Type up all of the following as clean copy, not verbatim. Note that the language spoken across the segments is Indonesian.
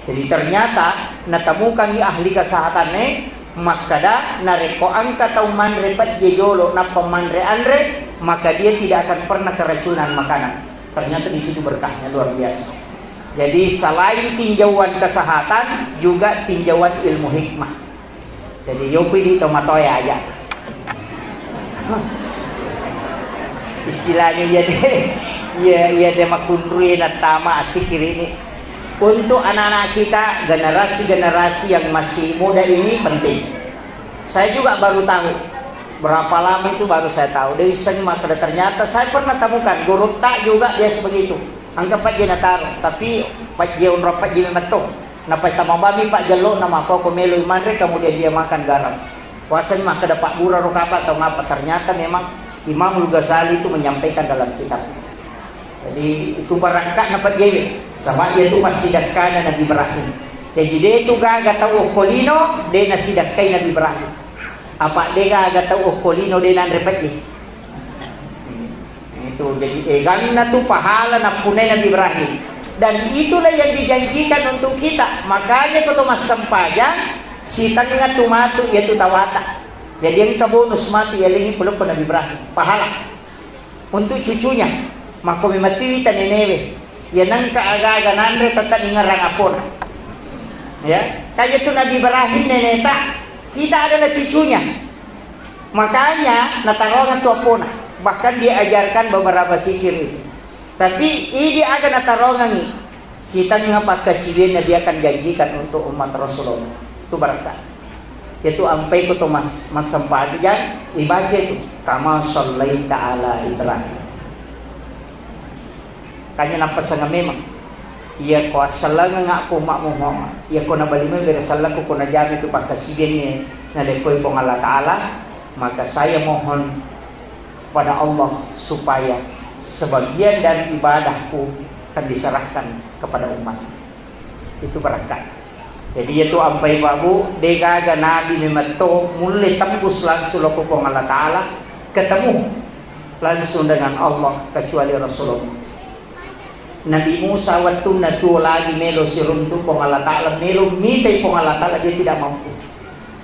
Jadi ternyata natamukan di ahli kesehatan maka dah nareko angka tau manre pat jejolo na pemanre andre, maka dia tidak akan pernah keracunan makanan. Ternyata di situ berkahnya luar biasa. Jadi selain tinjauan kesehatan juga tinjauan ilmu hikmah. Jadi yo pilih tomatoya aja. Istilahnya ya dia makundri natama asik ini. Untuk anak-anak kita, generasi-generasi yang masih muda ini penting. Saya juga baru tahu, berapa lama itu baru saya tahu. Dari semua ternyata saya pernah temukan guru tak juga dia sebegitu. Anggap Pak Jena taruh, tapi Pak Jeon Pak Jena metok. Napa sama bami Pak Jelo nama kau melu imandre, kemudian dia makan garam. Puasa mah kada Pak Bura rokapa atau ngapa, ternyata memang Imam Al-Ghazali itu menyampaikan dalam kitab. Jadi itu barangkali dapat dia sama dia itu masih dakana Nabi Ibrahim. Jadi dia itu gak tahu okolino dia nasi dakai Nabi Ibrahim. Apa dia gak tahu okolino dia nan repeti. Itu jadi ganna tu pahala na punai Nabi Ibrahim. Dan itulah yang dijanjikan untuk kita. Makanya kalau mas sempajang si tangga tumatu yaitu tawata. Jadi yang kita bonus mati ya lagi peluk Nabi Ibrahim pahala untuk cucunya. Mako mimati tanenewe ya nangka aga-aga nandre tetap ingarang apon ya kayak itu Nabi Ibrahim neneta kita adalah cucunya, makanya natarongan tu apona bahkan dia ajarkan beberapa zikir itu. Tapi ini akan natarongan ni sitan ngapa kasihnya dia akan janjikan untuk umat Rasulullah itu berkat itu ampai ku mas sempadian ibadah itu kama sallaita ala Ibrahim. Kanya nampak sangat memang. Ia ko asal nga ko makmuho. Ia ko nabalime berasal ko na jami tu pagkasigen ni na lekoy po Allah Taala, maka saya mohon pada Allah supaya sebagian dari ibadahku akan diserahkan kepada umat. Itu berkat. Jadi itu ampai babu degaga nabi memato mulai tembus langsung ko Allah Taala ketemu langsung dengan Allah kecuali Rasulullah. Nabi Musa waktu natu lagi melo siruntu pong Allah Ta'ala melo mitai pong Allah Ta'ala dia tidak mampu.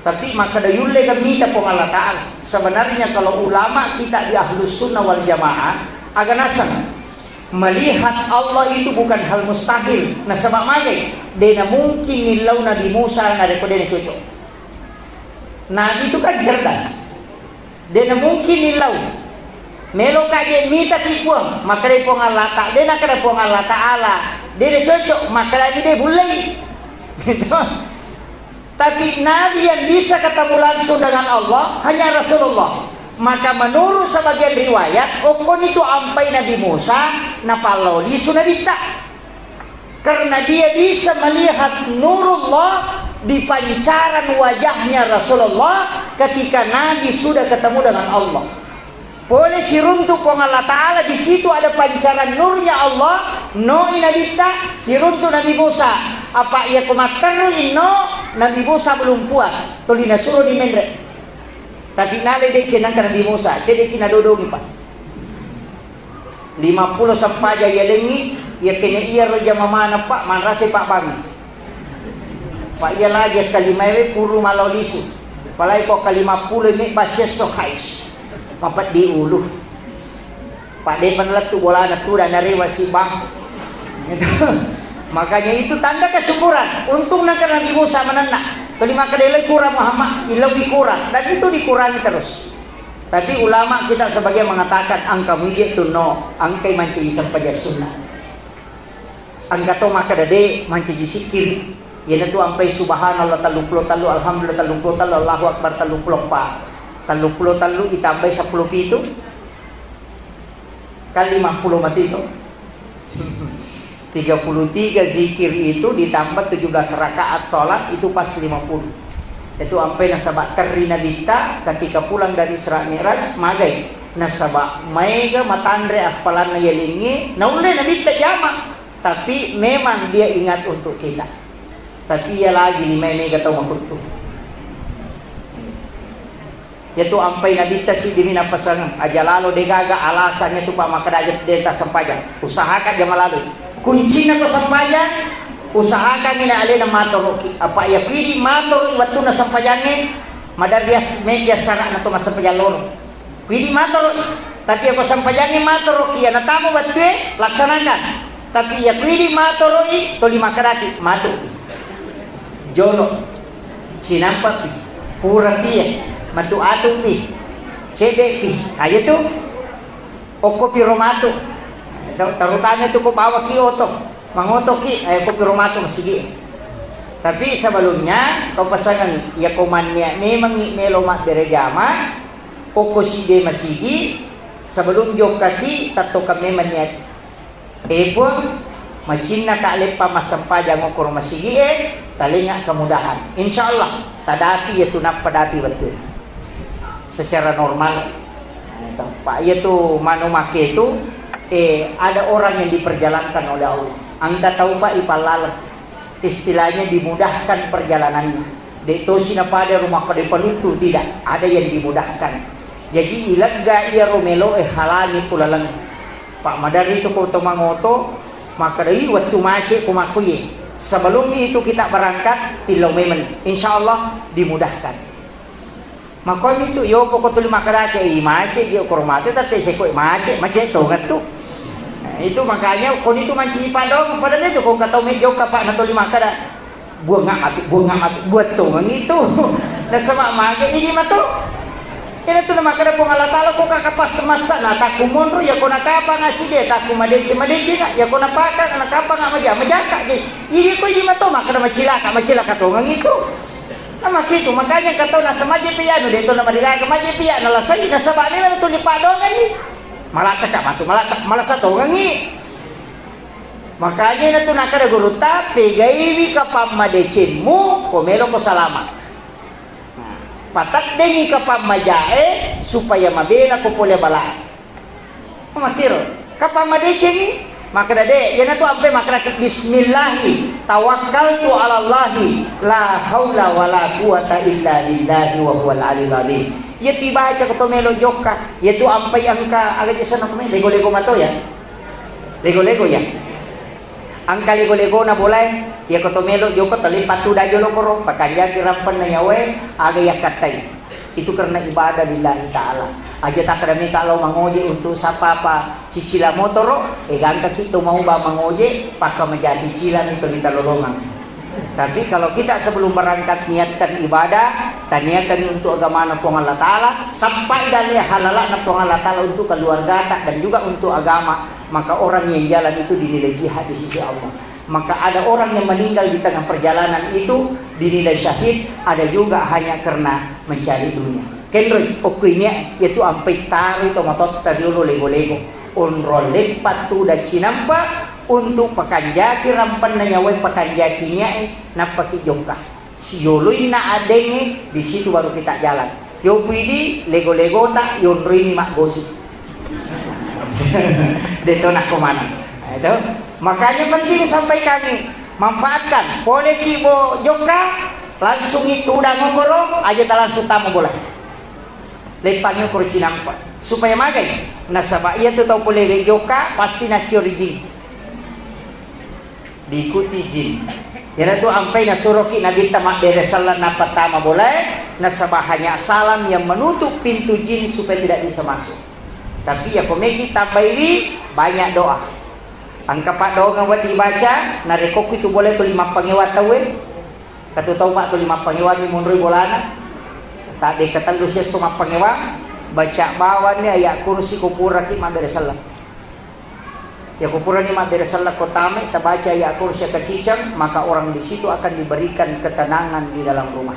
Tapi maka dayulle kan mita pong Allah Ta'ala. Sebenarnya kalau ulama kita di Ahlus Sunnah wal Jamaah agak nasang melihat Allah itu bukan hal mustahil. Nah sebab magai dia mungkin nilau Nabi Musa ada kode cocok. Nabi itu kan cerdas. Dia mungkin nilau melo kaje mita tipuang maka dia pong Allah Ta'ala dia nak kena pong Allah Ta'ala dia cocok maka lagi dia boleh gitu. Tapi Nabi yang bisa ketemu langsung dengan Allah hanya Rasulullah. Maka menurut sebagian riwayat okon itu ampai Nabi Musa napaloli sunadita karena dia bisa melihat nurullah di pancaran wajahnya Rasulullah ketika Nabi sudah ketemu dengan Allah. Boleh siruntuk pong Allah Ta'ala di situ ada pancaran nurnya Allah. No inadita siruntuk Nabi Musa. Apa ia kumakan no Nabi Musa belum puas. Tolina suruh di mendre. Tapi nale dia cenang Nabi Musa. Jadi kina dodongi pak. 50 sampai ya lengi. Ya kena iya roja mamana pak. Manrasi pak bami. Pak ia lagi kalimawe puru malolisu. Palai kok ke-50 ini basya sokais. Mapat di ulu Pak Depan letu bola anak tu dan narewa si bang makanya itu tanda kesyukuran. Untung nak Nabi Musa menenak kelima kedelai kurang Muhammad lebih kurang dan itu dikurangi terus. Tapi ulama kita sebagai mengatakan angka mujib tu no angka manci sampai sunnah angka to maka dade manci zikir ya tu sampai subhanallah taluplo talu alhamdulillah taluplo talu Allahu akbar taluplo pak talu ditambah 10 pitu kali 50 mati itu 33 zikir itu ditambah 17 rakaat sholat itu pas 50 itu sampai nasabak karina dita ketika pulang dari Isra Mi'raj magai nasabak maiga matandre apalan na yalingi naulai nabita jama tapi memang dia ingat untuk kita tapi ia lagi di mega tahu makutu yaitu ampai nabita si dimina pasang aja lalu degaga alasannya tu pak maka dajat denta sempajang usahakan jam lalu kunci na ko sempajang usahakan ina alin na matoroki apa ya pili mator waktu na sampayane madarias media sana na to masampayalor pili mator tapi ako sampayane matoroki na tamo batte laksanakan tapi ya pili matoroi to lima karaki mato jono sinampa pi pura pi matu atu pi cede pi ayo tu oko pi romato tarutanya tu ko bawa kioto mangoto ki ay ko pi romato sige tapi sebelumnya kau pasangan ya komannya memang meloma berejama oko side masigi sebelum jok kaki tato kami maniat pun macina ka lepa masampaja mo kuro masigi talinga kemudahan insyaallah tadapi itu nak padapi betul secara normal pak itu manu make itu ada orang yang diperjalankan oleh Allah angka tahu pak ipalal istilahnya dimudahkan perjalanannya deto sina pada rumah pada pelutu tidak ada yang dimudahkan jadi ilaga ia romelo halani pulalang pak madari itu kau mangoto maka dari waktu mace kumakuye sebelum itu kita berangkat tilau memen insyaallah dimudahkan maka itu yo pokok tuli makarake mace dia kormate tapi sekoi mace to ngatu itu makanya kon itu manci padong padahal itu kau kata mejo kapak na tuli makara buang ngak buat to ngito na sama mage ini mato ina tu na makara po ngalatalo ko kakapas semasa na takumonro ya ko nakapa nga sige takumadeci nga ya ko napaka nakapa nga majaka ini ko di mato makara macilaka to ngito nama gitu makanya kata nasa maje piano dito na madiraga maje piano lasay nasa bali na to ni padongan ni malasa ka matu malasa to ngi makanya na to nakada guru tapi gaiwi ka pamadechinmu komelo ko salamat patak dengi ka pamajae supaya mabela ko pole bala matiro ka pamadechin maka dade yana tu ampe makra bismillahi tawakkaltu ala allahi la haula wala quwata illa billahi wa huwal aliyul azim ya tiba aja ko melo jokka ya tu ampe angka aga jesa na kami lego mato ya lego ya angka lego na boleh ya ko melo jokka tali patu da jolo koro pakanja kirampan na yawe aga ya katai itu karena ibadah lillahi ta'ala aja tak kami kalau mengoje untuk siapa apa cicilan motor gangka kita mau mengoje pakai menjadi cicilan itu kita lolongan tapi kalau kita sebelum berangkat niatkan ibadah dan niatkan untuk agama Allah Ta'ala sampai dari halalah Allah Ta'ala untuk keluarga dan juga untuk agama maka orang yang jalan itu dinilai jihad di sisi Allah maka ada orang yang meninggal di tengah perjalanan itu dinilai syahid ada juga hanya karena mencari dunia kenroy okuinya yaitu ampai taru tomatot tadulu lego unrol lepat tu da cinampa untuk pakanjaki rampan na nyawa pakanjakinya napaki jongka sioloy na adenge di situ baru kita jalan yo pidi lego tak yonroy ni mak gosip deto nak kemana itu makanya penting sampai kami manfaatkan boleh kibo jongka langsung itu udah ngomong aja tak langsung tamu boleh lepangnya kurci nampak supaya magai nasabah ia tu tahu boleh joka pasti nak curi diikuti jin yana tu ampai nasuroki nabi tamak dari salat napa tama boleh nasabah hanya salam yang menutup pintu jin supaya tidak bisa masuk tapi ya komegi tambahi banyak doa angka pak doa ngawat dibaca narekok itu boleh tu 5 pangewat tahu katu tahu pak tu 5 pangewat ni munrui bolana tak dekatan lu siya suma pangewat baca bawan ni ayat kursi kupura ki mabere salat ya kupura ni mabere salat kotame ta baca ayat kursi kecicang maka orang di situ akan diberikan ketenangan di dalam rumah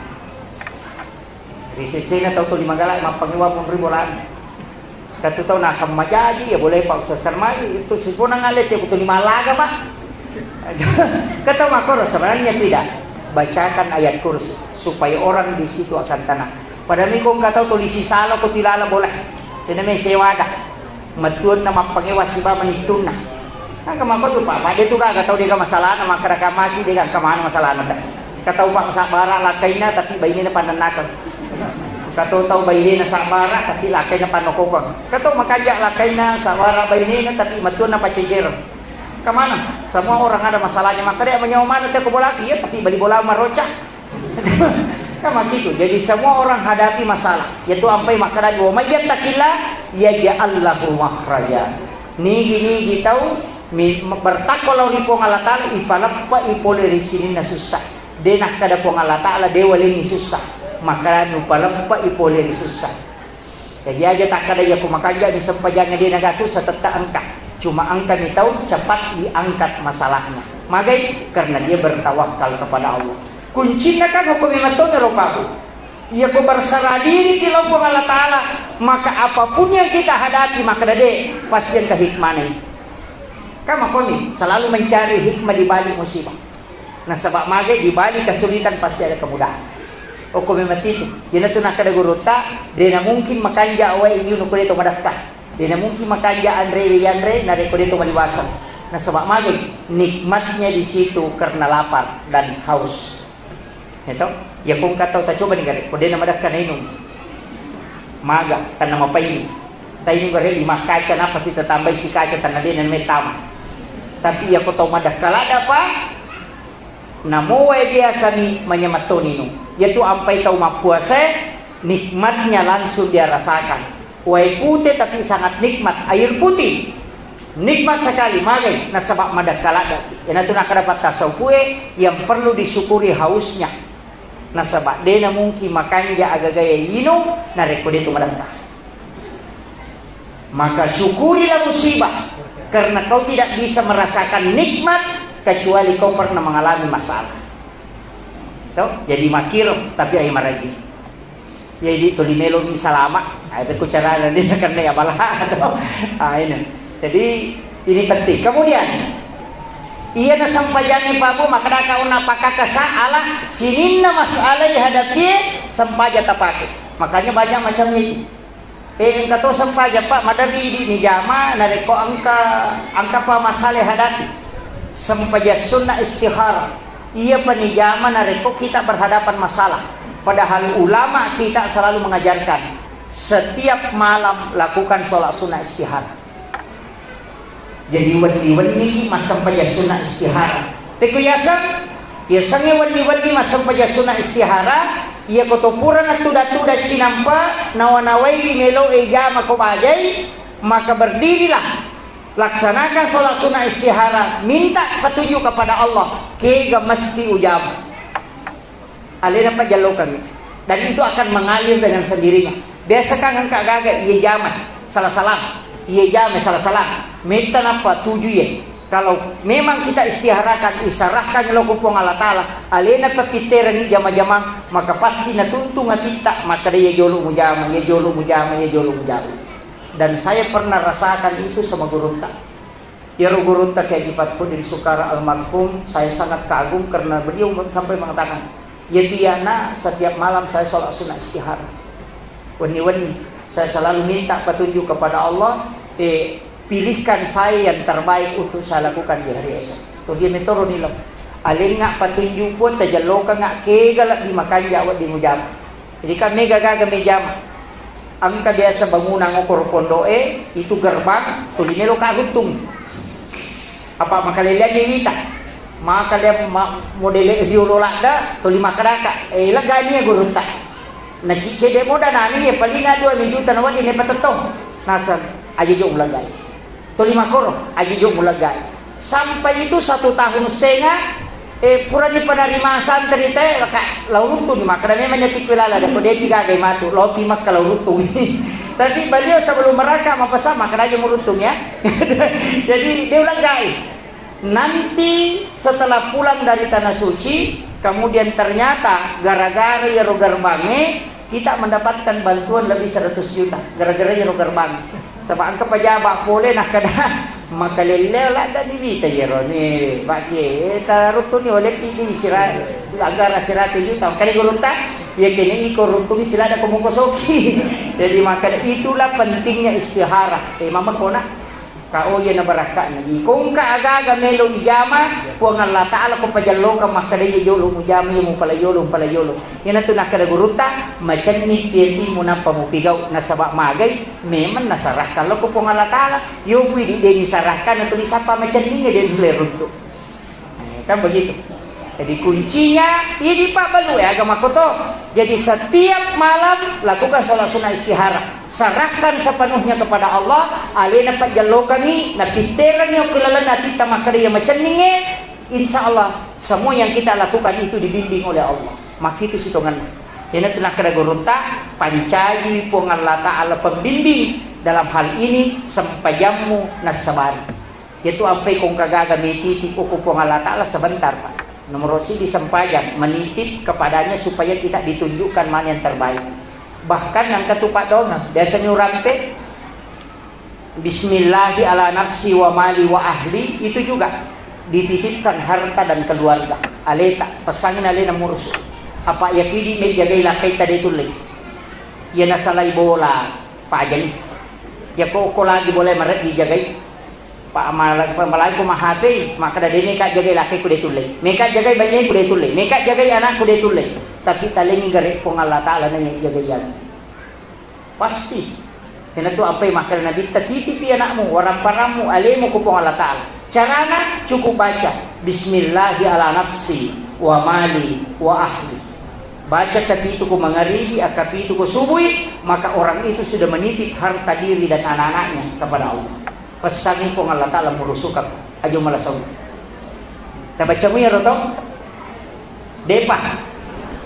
risesena tahu tu 5 galak 5 pangewat munrui bolana katu tahu nasa majaji ya boleh pak Ustaz Sarmai itu sipuna ngalet ya betul 5 laga mah kata makor sebenarnya tidak bacakan ayat kursi supaya orang di situ akan tenang padahal ni kung kataw tulisi salo ko tilala boleh tinamay sewada matuan na mapangewas si ba manitun na kamakot pa pa dito ka kataw di ka masalah na makarakamaki di ka kamahan masalah na kataw pa sa bara lakay na tapi bayni na pananakan kataw taw bayni na sa bara tapi lakay na panokokon kataw makadya lakay na sa bara bayni na tapi matuan na pachijer Kemana? Semua orang ada masalahnya, maka dia menyewa mana dia ke bola lagi ya, tapi beli bola marocak. Sama gitu. Jadi semua orang hadapi masalah. Yaitu ampai makanan wa mayyattaqillah yaj'al lahu makhraja. Nigi tahu bertakwalah di pong Allah Ta'ala ipalappa ipole risinin na susah. Denak kada pong Allah Ta'ala dewali ni susah. Maka nupalappa ipole ni susah. Jadi aja tak kada ya kumakaja ni sempajanya dia naga susah tetap angkat. Cuma angkat ni tahu cepat diangkat masalahnya. Magai karena dia bertawakal kepada Allah. Kuncinya kan hukum imatnya ropaku. Ia ku berserah diri di lompong Allah Ta'ala. Maka apapun yang kita hadapi maka dade pasti yang kehikmahnya. Kamu koni selalu mencari hikmah di balik musibah. Nah sebab magai di balik kesulitan pasti ada kemudahan. Hukum imat itu. Jadi tu nak kada guruta. Dia mungkin makanja awal ini untuk dia tu madakah. Dia mungkin makanja Andre nare ko dito maliwasan. Nah sebab magai nikmatnya di situ karena lapar dan haus. Ito, ya kung kataw ta coba ni gari, pwede na madakkan na inom. Maga, tan na mapainin. Tayo gari, lima kaca na, pasti tatambay si kaca, tan na din na may tama. Tapi ya ko taw madakkalada pa, namuway dia sa ni manyamato ninom. Yaitu ampay taw mapuase, nikmatnya langsung dia rasakan. Way putih tapi sangat nikmat, air putih. Nikmat sekali, magay, nasabak madakkalada. Yan ito nakadapat tasaw puwe, yang perlu disyukuri hausnya. Nasabak dia na mungkin makan dia agak-agaya inom na rekod itu madangka. Maka syukurilah musibah karena kau tidak bisa merasakan nikmat kecuali kau pernah mengalami masalah. So, jadi makir tapi ay maragi. Jadi tulimelo ni salama. Ay ko cara na din karena ya bala. Ini. Jadi ini penting. Kemudian ia na sampajani pabu maka kau napaka kasaala sinin na masalah dihadapi sampaja tapake. Makanya banyak macam ini. Kato sampaja pak madari di jama nareko angka pa masalah hadapi. Sampaja sunnah istihara. Ia penijama nareko kita berhadapan masalah. Padahal ulama kita selalu mengajarkan setiap malam lakukan sholat sunnah istihara. Jadi wani-wani masam paja sunnah istihara. Teku yasang, yasangnya wani-wani masam paja sunnah istihara. Ia kotopuran at tuda-tuda cinampa nawanaway melo ejama ko bajay. Maka berdirilah, laksanakan sholat sunnah istihara. Minta petunjuk kepada Allah. Kega mesti ujama. Alina pa jalo kami. Dan itu akan mengalir dengan sendirinya. Biasa kan angka gaga ia jama salah-salah. Ia jama salah-salah. Minta apa tujuh ya. Kalau memang kita istiharakan, isarahkan lo kupong Allah Ta'ala, alena pepiteran ni jama-jama, maka pasti natuntung kita, maka dia jolo mujama, dia jolo mujama, dia jolo mujama. Dan saya pernah rasakan itu sama gurunta. Ya gurunta kayak di Fathuddin Sukara almarhum, saya sangat kagum karena beliau sampai mengatakan, ya Tiana, setiap malam saya sholat sunnah istihara. Wani-wani. Saya selalu minta petunjuk kepada Allah, pilihkan saya yang terbaik untuk saya lakukan di hari esok. Tuh dia metoro nilam. Alin nga petunjuk pun tajaloka nga kegalak di makan jawab di mujama. Jadi kan mega gaga mejama. Ang biasa bangunan ngokor pondoe itu gerbang tulinelo kaguntung. Apa makalilian ni kita? Maka dia modele viololada tuli makaraka. Lagani gurunta. Nakikide mo da nani ya paling nga 2 juta na wadi ne patatong. Nasan aja jong lagay. Tuli makoro aja jong lagay. Sampai itu 1 tahun setengah pura ni panarimasan terita laka laurutun maka memang nyatik pilala da kode piga gay matu lopi mak laurutun. Tapi beliau sebelum mereka mapasama karena aja murutung ya. Jadi dia lagay. Nanti setelah pulang dari tanah suci, kemudian ternyata gara-gara ya rogarbange kita mendapatkan bantuan lebih 100 juta gara-gara ya rogarbange. Sebab angka pejabat boleh nak kada makalelelah dan dibita ya roni bagi tarutu ni oleh tinggi sirat agara 100 juta kali gurunta ya kini koruntung sila ada komukosoki. Jadi maka itulah pentingnya istihara. Mama kona Kau ya na baraka na kung kaaga melo ijama po ang Allah Ta'ala kung pajallo ka makadaya yolo mo jama yung palayolo yan na ito nakadaguruta macam ni piyeti mo na pamupigaw na sabak magay memang nasarahkan lo kung Allah Ta'ala yung pwede din isarahkan na ito isa pa macam ni din lerun to kan begitu. Jadi kuncinya ini Pak Balu ya agama koto. Jadi setiap malam lakukan salat sunnah istihara. Serahkan sepenuhnya kepada Allah. Alena Pak Jallo kami napiteran yang kelala nanti tamakari yang macam ni. Insya Allah semua yang kita lakukan itu dibimbing oleh Allah. Maka itu sitongan. Ini telah kena gurunta pancaji pun Allah Ta'ala pembimbing dalam hal ini sempajamu nasabari. Itu sampai kong kagaga mititi kuku pun Allah Ta'ala sebentar Pak. Nomor si disempajang menitip kepadanya supaya kita ditunjukkan mana yang terbaik. Bahkan yang ketupat dongan biasanya rampe Bismillahi ala nafsi wa mali wa ahli itu juga dititipkan harta dan keluarga. Aleta pesangin alena murus. Apa ya kidi me jagai lakai tadi tulai. Ya nasalai bola Pak Ajani. Ya kok lagi boleh meret dijagai. Pak malai ko mahati maka dari mereka jaga laki ku detulay mereka jaga bayi ku detulay mereka jaga anak ku detulay tapi talingi gare pong Allah Ta'ala na jaga yan pasti kena tu apa maka nabi titipi anakmu warang paramu alemu ku pong Allah Ta'ala carana cukup baca Bismillahi ala nafsi wa mali wa ahli baca tapi itu ku mengaribi akapi itu ku subui maka orang itu sudah menitip harta diri dan anak-anaknya kepada Allah. Pesannya pun Allah Ta'ala merusukan ajo malasong. Kita baca mo ya roto. Depa.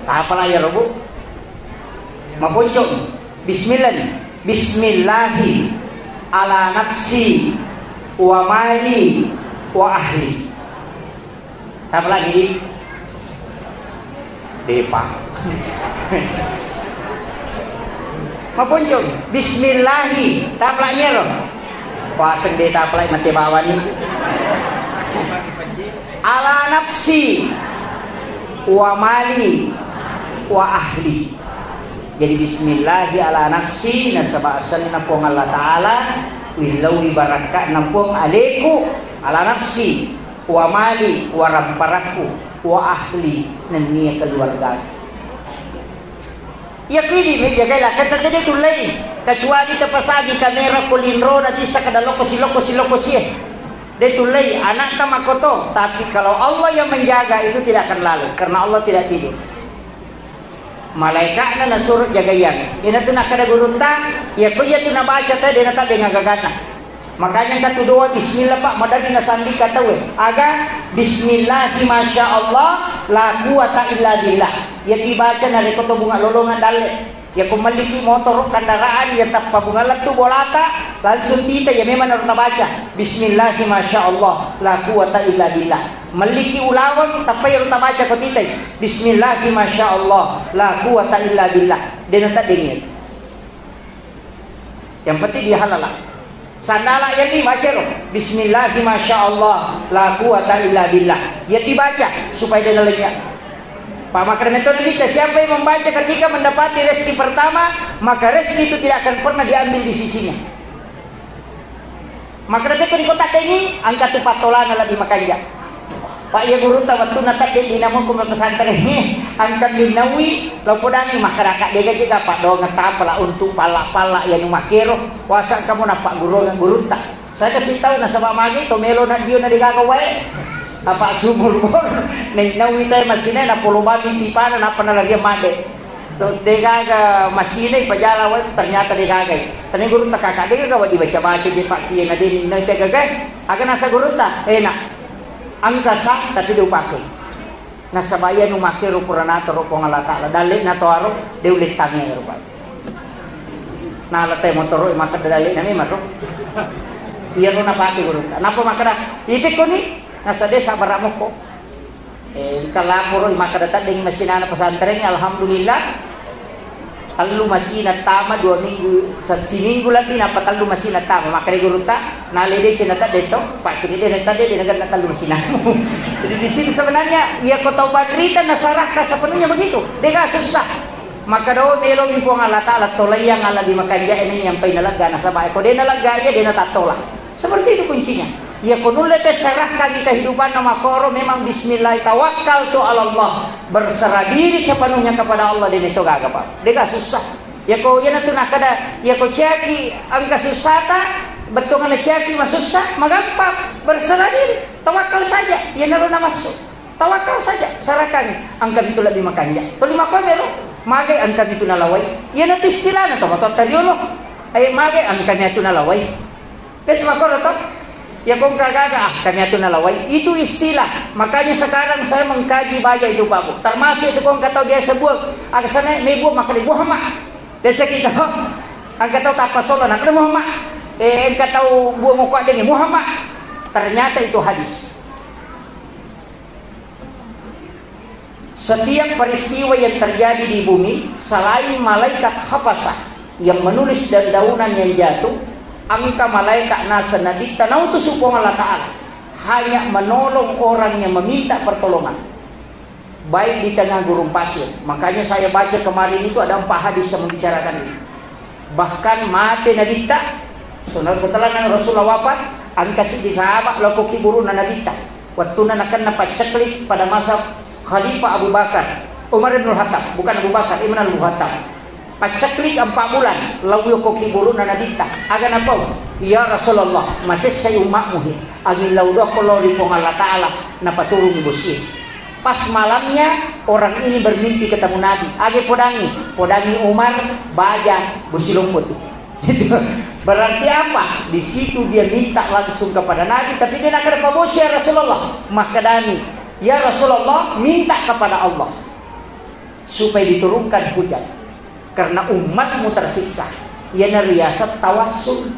Apalah ya robo. Mapuncong. Bismillah. Bismillahi ala nafsi wa mali wa ahli. Apa lagi? Depa. Mapuncong. Bismillahi. Taplaknya roh. Pasang data apply mati bawah ni ala nafsi wa mali wa ahli. Jadi bismillahi ala nafsi nasabasan na pong Allah Ta'ala wilaw ibaraka na pong aleku ala nafsi wa mali wa ramparaku wa ahli na niya keluarga. Ya pilih meja gaya kata tadi tu lain kecuali terpasagi kamera kulinro nanti sakada lokosi dia tu lain anak tamakoto tapi kalau Allah yang menjaga itu tidak akan lalu karena Allah tidak tidur malaikat na nasuruh jagayan ina tu nak kada gurunta ya ko ya tu na baca tadi na tadi ngagagana makanya kata doa bismillah Pak madani na sandi kata we aga bismillahi masya Allah la quwata illa billah ya dibaca na rekoto bunga lolongan dale ya kumaliki motor kendaraan ya tappa bunga latu bolata langsung kita ya memang harus baca bismillahi masya Allah la quwata illa billah maliki ulawang tappa ya harus baca ko titay bismillahi masya Allah la quwata illa billah dan tak dingin yang penting dia halal sandala yang dibaca loh bismillahi masya Allah la quwata illa billah ya dibaca supaya dia nalingnya Pak maka metode kita siapa yang membaca ketika mendapati rezeki pertama maka rezeki itu tidak akan pernah diambil di sisinya maka di kota ini angka tu patolan lebih makanya Pak ya guru waktu natak di namun kumul pesantren ini angkat dinawi lapodangi masyarakat dia kita Pak doang ngetapala untuk pala yang makero puasa kamu nampak guru tak saya kasih tahu nasabah magi to melo na dio na digagawai apa sumur ning nawi tay masine na pulubagi pipana na panalagya made to degaga masine pajala wa ternyata digagay tani guru ta kakade ga wadi baca di Pak kiye na din na tegagay aga nasa guru ta enak angka sak tapi diupake nasabaya nu make ro puranato ro pong Allah Ta'ala dali na to aro deulit tangi ro Pak na latay motor ro maka dali na mi maro iya ro na pake guru napa makara itik ko ni nasa desa baramok ko kalapuro maka datang dengan mesin pesantren alhamdulillah kalau masih tama 2 minggu seminggu lagi napa kalau masih tama maka guru tak nalede cenata deto Pak kini dia tadi dia negara kalau masih jadi di sini sebenarnya ia kota badrita nasaraka sepenuhnya begitu dia gak susah maka do melong ipo Allah Ta'ala tolay yang ala di makanya ini yang painalaga nasabay ko dia nalaga dia natatola Seperti itu kuncinya. Ya kunul serahkan kehidupan nama koro memang bismillah tawakkal tu Allah, berserah diri sepenuhnya kepada Allah dan itu gak apa. Dia gak susah. Ya kau ya nanti nak ada ya kau ceki angka susah tak betul ngana ceki susah magampang berserah diri tawakal saja ya naruh nama masuk tawakal saja serahkan angka itu lebih makan ya tu lima kau melu magai angka itu nalawai ya nanti istilahnya tu motor tadiolo magai angkanya itu nalawai kes makor tu ya kau kagak kami itu nalawai itu istilah. Makanya sekarang saya mengkaji banyak itu Pak Bu, termasuk itu kau kata dia sebut agasana nebu maka di Muhammad desa kita angkat tahu tak pasal nak ada Muhammad angkat tahu buah muka dia ni Muhammad, ternyata itu hadis. Setiap peristiwa yang terjadi di bumi selain malaikat hafasah yang menulis dan daunan yang jatuh, angka malaikat nasa nabi tanau tu supong Allah Ta'ala hanya menolong orang yang meminta pertolongan, baik di tengah gurun pasir. Makanya saya baca kemarin itu ada 4 hadis yang membicarakan ini. Bahkan mati nadita setelah Rasulullah wafat, angka si sahabat laku kiburu nadita waktu akan dapat ceklik pada masa Khalifah Abu Bakar Umar bin Khattab, bukan Abu Bakar, Ibn Abu Khattab. Paceklik 4 bulan lalu ko kiburu nadita agan apa ya Rasulullah masih saya umatmu agin laudo kalau di Allah Ta'ala napaturung ibusi. Pas malamnya orang ini bermimpi ketemu Nabi. Age podangi Umar baja busi lumput. Berarti apa? Di situ dia minta langsung kepada Nabi, tapi dia nak ada pabos ya Rasulullah. Maka Dani, ya Rasulullah minta kepada Allah supaya diturunkan hujan karena umatmu tersiksa. Ia nariasat tawassul.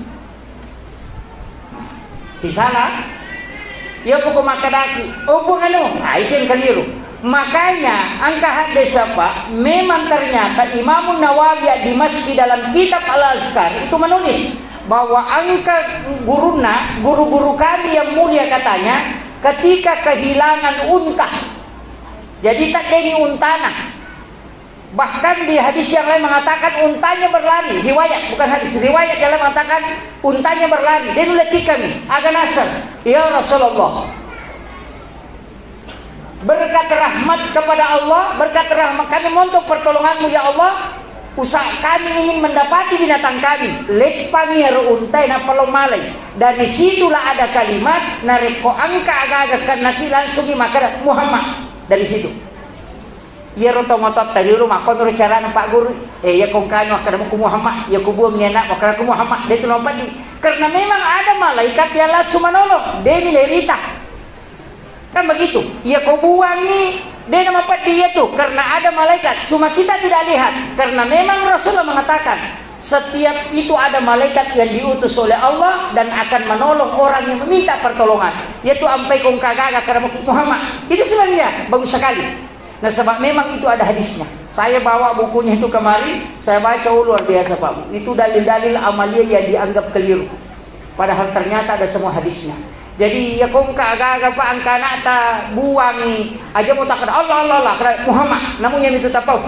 Di sana ya pokok makadaki itu yang keliru. Makanya angka hadis apa memang ternyata Imam Nawawi di Masjid dalam kitab Al-Azkar itu menulis bahwa angka guru-guru kami yang mulia katanya ketika kehilangan unta jadi tak kini untana. Bahkan di hadis yang lain mengatakan untanya berlari. Riwayat, bukan hadis, riwayat yang lain mengatakan untanya berlari. Dia nulis kami, agak nasar. Ya Rasulullah, berkat rahmat kepada Allah, berkat rahmat kami untuk pertolonganmu ya Allah. Usaha kami ingin mendapati binatang kami. Lekpangi untai na palomalay. Dari situlah ada kalimat nareko angka agak-agak kanaki langsung dimakan Muhammad. Dari situ. Ya roto motot tadi rumah kau turut cara nampak guru ya kong kanyo akan aku Muhammad ya kubuang niana akan aku Muhammad dia tu nampak di karena memang ada malaikat yang langsung menolong dia ni lerita kan begitu ya kau buang ni dia nampak dia tu karena ada malaikat cuma kita tidak lihat karena memang Rasulullah mengatakan setiap itu ada malaikat yang diutus oleh Allah dan akan menolong orang yang meminta pertolongan yaitu ampai kong kagak akan aku Muhammad itu sebenarnya bagus sekali. Nah sebab memang itu ada hadisnya. Saya bawa bukunya itu kemari, saya baca luar biasa Pak. Itu dalil-dalil amalia yang dianggap keliru. Padahal ternyata ada semua hadisnya. Jadi ya kong agak-agak Pak angka nata buang aja mau tak ada Allah Muhammad. Namun yang itu tapau.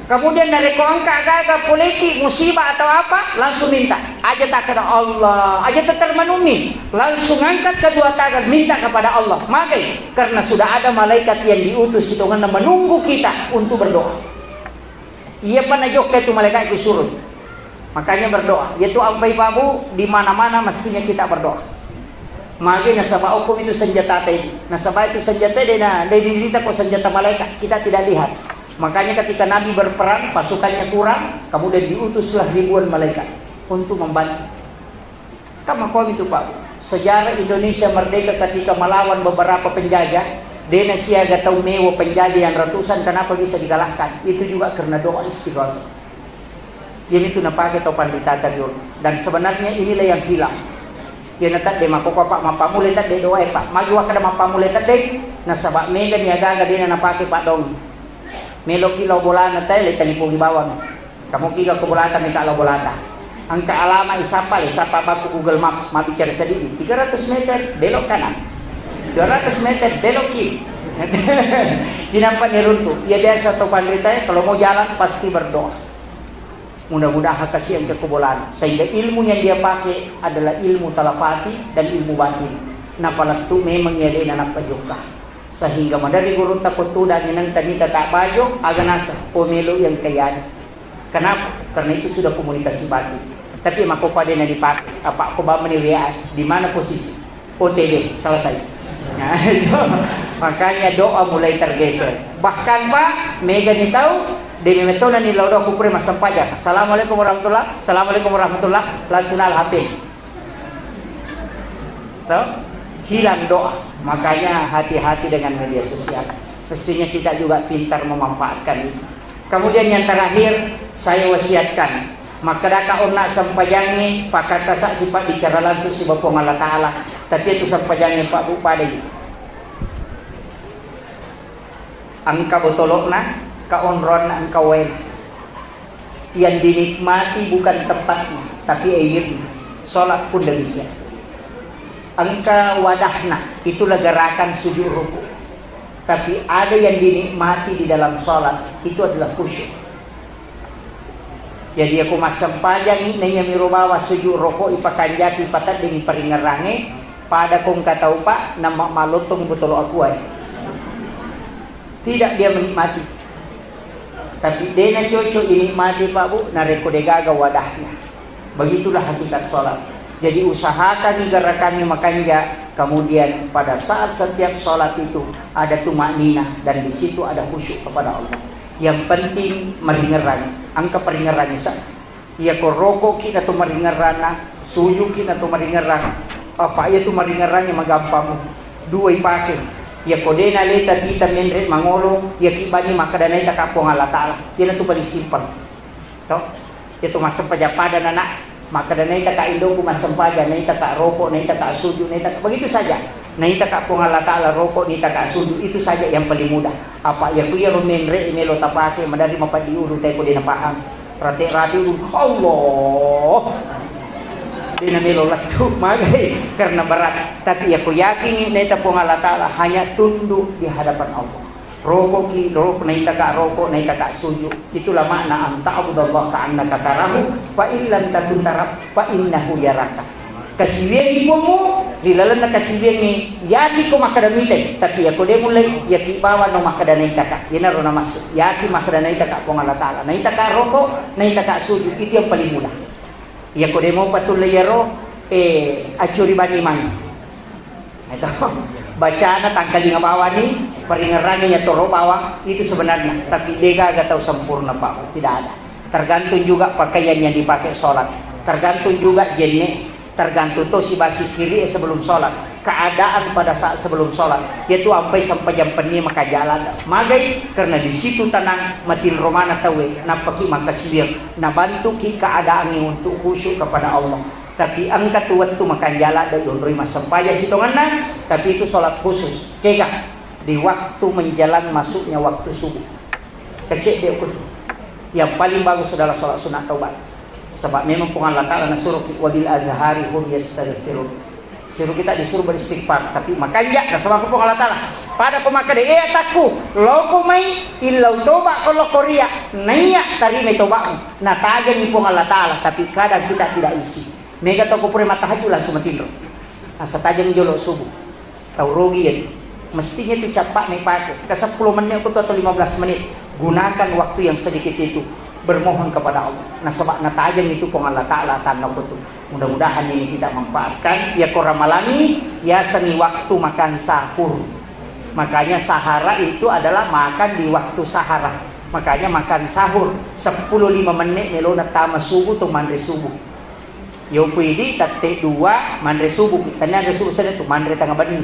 Kemudian dari kong agak-agak politik musibah atau apa langsung minta. Aja tak ada Allah, aja termenuhi. Langsung angkat kedua tangan minta kepada Allah. Makai karena sudah ada malaikat yang diutus itu dengan menunggu kita untuk berdoa. Ia panajok itu malaikat itu suruh. Makanya berdoa. Yaitu ampai babu di mana-mana mestinya kita berdoa. Makanya nasabah hukum itu senjata tadi. Nasabah itu senjata dia dicerita kok senjata malaikat kita tidak lihat. Makanya ketika Nabi berperang pasukannya kurang, kemudian diutuslah ribuan malaikat untuk membantu. Kamu kau itu Pak. Sejarah Indonesia merdeka ketika melawan beberapa penjajah, dena siaga tahu mewah penjajah yang ratusan kenapa bisa dikalahkan? Itu juga karena doa istighosah. Ini tu napakai atau pandita dulu. Dan sebenarnya inilah yang hilang. Dia natak de makoko Pak mapamu letak de doa Pak. Magi wakada mapamu letak de nasabak mega niaga dia napakai Pak dong. Melo kilo bolana tayo letani po gibawan. Kamu kiga ko bolata may kala bolata. Ang kaalama isapa bago Google Maps mabicara sa dili. 300 meter belok kanan. 200 meter belok kiri. Dinampak ni runtuh. Ia biasa to pandai tayo kalau mau jalan pasti berdoa. Mudah-mudahan kasih yang kekubulan, sehingga ilmu yang dia pakai adalah ilmu telepati dan ilmu batin. Napalat tu memang ia dia anak pajuka. Sehingga madari guru takut tu dan yang tadi tak baju agak nasa pemilu yang kaya. Kenapa? Karena itu sudah komunikasi batin. Tapi mako pada yang dipakai apa aku bawa menilai di mana posisi OTD selesai. Nah, itu. Makanya doa mulai tergeser. Bahkan Pak Mega ni tahu dari metode ni laudo aku pernah sampaikan. Assalamualaikum warahmatullah. Assalamualaikum warahmatullah. Langsung HP. Tahu? Hilang doa. Makanya hati-hati dengan media sosial. Mestinya kita juga pintar memanfaatkan itu. Kemudian yang terakhir saya wasiatkan. Maka daka ona sampajangi pakata sak sifat bicara langsung si Bapa Allah Taala. Tapi itu sampajangi Pak Bu padai. Angka botolokna kaonron angka wen. Yang dinikmati bukan tempatnya, tapi airnya. Salat pun demikian. Angka wadahna itulah gerakan sujud rukuk. Tapi ada yang dinikmati di dalam salat, itu adalah khusyuk. Jadi aku masam pajang nanya mirobawa sujud rokok ipakan jati patat dengan peringerange pada kong kata Pak nama malotong betul aku ay. Tidak dia menikmati. Tapi dia na cocok dinikmati Pak Bu nareko degaga wadahnya. Begitulah hakikat sholat. Jadi usahakan negara kami makanya kemudian pada saat setiap sholat itu ada tumakninah dan di situ ada khusyuk kepada Allah. Yang penting meringeran, angka peringerannya sah. Ya koroko kita tu meringerana, suju kita tu meringeran. Apa ya tu meringerannya magampang. Dua ipakai. Ya kodena leta kita menret mangolo, ya kibani maka danai tak kapong Allah Taala. Dia tu paling simpel. Tahu? Itu masa pajapada anak. Maka danai tak indo ku masam paja, nai tak rokok, nai tak suju, nai tak begitu saja. Nai tak kapong Allah Taala rokok, nai tak suju itu saja yang paling mudah. Apa ya kuya rumenre melo tapake madari mapadi ulu tay ko din paham. Rati-rati ulu Allah. Di na melo latu magay karena berat. Tapi ya ku yakin nai tapong Allah Taala hanya tunduk di hadapan Allah. Rokok ki rokok nai tak rokok nai tak suju. Itulah makna anta abudallah ka'annaka tarahu fa illam takun tarab fa innahu yaraka. Kasiwen mo dilalan na kasiwen ni yaki ko makadamite tapi ako de mulai yaki bawa no makadanay taka yanaro na mas yaki makadanay taka po Allah Taala na itaka roko na itaka suju itu yang paling mudah yako de mo patuloy yaro acuri bani man ito baca na tangkali nga bawa ni paringarannya ya toro bawa itu sebenarnya tapi dega gak tahu sempurna Pak tidak ada tergantung juga pakaian yang dipakai sholat tergantung juga jenis tergantung tuh si basi kiri sebelum sholat keadaan pada saat sebelum sholat yaitu sampai jam penyi maka jalan magai karena di situ tanang matin romana tawe napaki maka sibir na bantu ki keadaan untuk khusyuk kepada Allah tapi angkat waktu makan jalan dan yondri masempaya sitongan tapi itu sholat khusus kega di waktu menjelang masuknya waktu subuh kecil dia yang paling bagus adalah sholat sunat taubat sebab memang Allah Ta'ala nasuruh wabil azhari hum yastaghfirun. Suruh kita disuruh beristighfar tapi makanya nah sama Allah Ta'ala pada pemakade takku loko mai illau toba kalau korea naya tadi mai toba nah tagan ni Allah Ta'ala tapi kadang kita tidak isi mega toko pure matahaju langsung matindo nah satajang jolo subuh tahu rugi ya mestinya itu cepat nih pakai ke 10 menit atau 15 menit gunakan waktu yang sedikit itu bermohon kepada Allah. Nah sebab natajam itu pun Allah Ta'ala tanah betul. Mudah-mudahan ini kita manfaatkan. Ya koramalani ya seni waktu makan sahur. Makanya sahara itu adalah makan di waktu sahara. Makanya makan sahur 10-5 menit melona tama subuh tu mandre subuh. Yo puidi tate 2 mandre subuh. Tanya mandre subuh sada tu mandre tengah bani.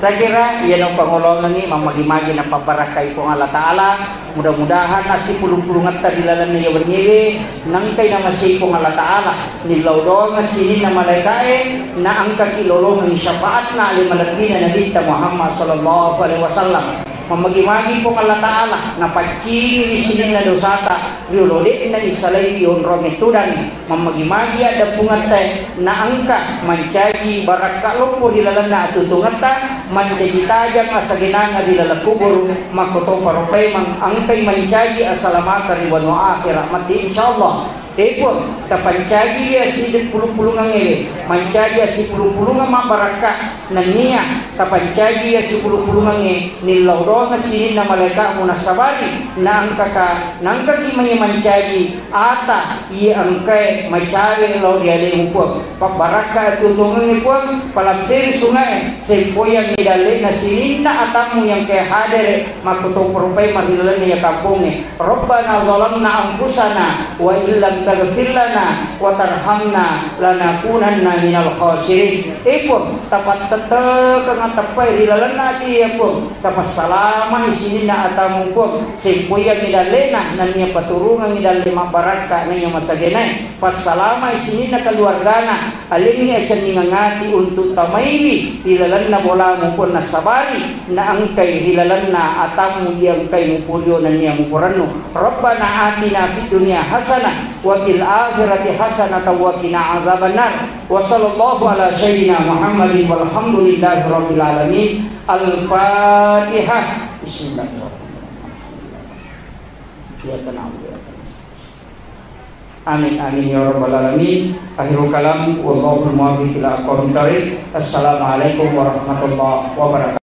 Saya kira ia nang pangolongan ni mamagi-magi na pabarakay ko Allah Ta'ala mudah-mudahan nasi pulung-pulung at tadilalan niya bernyewe nang kay na masipong Allah Ta'ala nilawdo nga sinin na malaikae na ang kakilolong ng syafaat na alimalagin na Nabi Muhammad sallallahu alaihi wasallam mamagi-magi po Allah Ta'ala na pagkini isinin na dosata riolode na isalay yon rometudan mamagi-magi ada pungate na angka mancagi baraka lopo dilalan na atutungata mancaji tajang asaginanga dilalang kubur makoto paropay angkay mancagi asalamaka riwano akhirat mati insyaallah. Epon tapancagi ya si pulung-pulungan ngele mancagi ya si pulung-pulungan mabaraka nania tapancagi ya si pulung-pulungan nge nilauro na sinin na malaka muna sabari na angkaka nangkaki may mancagi ata iya angkay macari law diale upog pabaraka tulungan ni puang palampir sungai sempoyang nidale na sinin na atamu yang kay hadere makutong perupay marilan niya kampungnya Rabbana zalamna anfusana wa illam taghfir lana wa tarhamna lanakunanna minal khasirin. Ipun tapat tetek kang tapai rilalan nadi apun tapas salama isini na atamu pun sempoya nidalena nanya paturungan nidale mabaraka nanya masagenai pas salama isini na keluargana alini akan ngangati untuk tamaili rilalan na bola pun nasabari na angkai rilalan na atamu yang kai mupulyo nanya mupuranu. Rabbana atina fid dunya hasanah wa fil akhirati hasanah wa qina azabannar. Wa sallallahu ala sayyidina Muhammadin walhamdulillahi rabbil alamin. Al-Fatihah. Bismillahirrahmanirrahim. Amin amin ya rabbal alamin. Akhirul kalam wallahu muwaffiq ila aqwamit thariq. Assalamualaikum warahmatullahi wabarakatuh.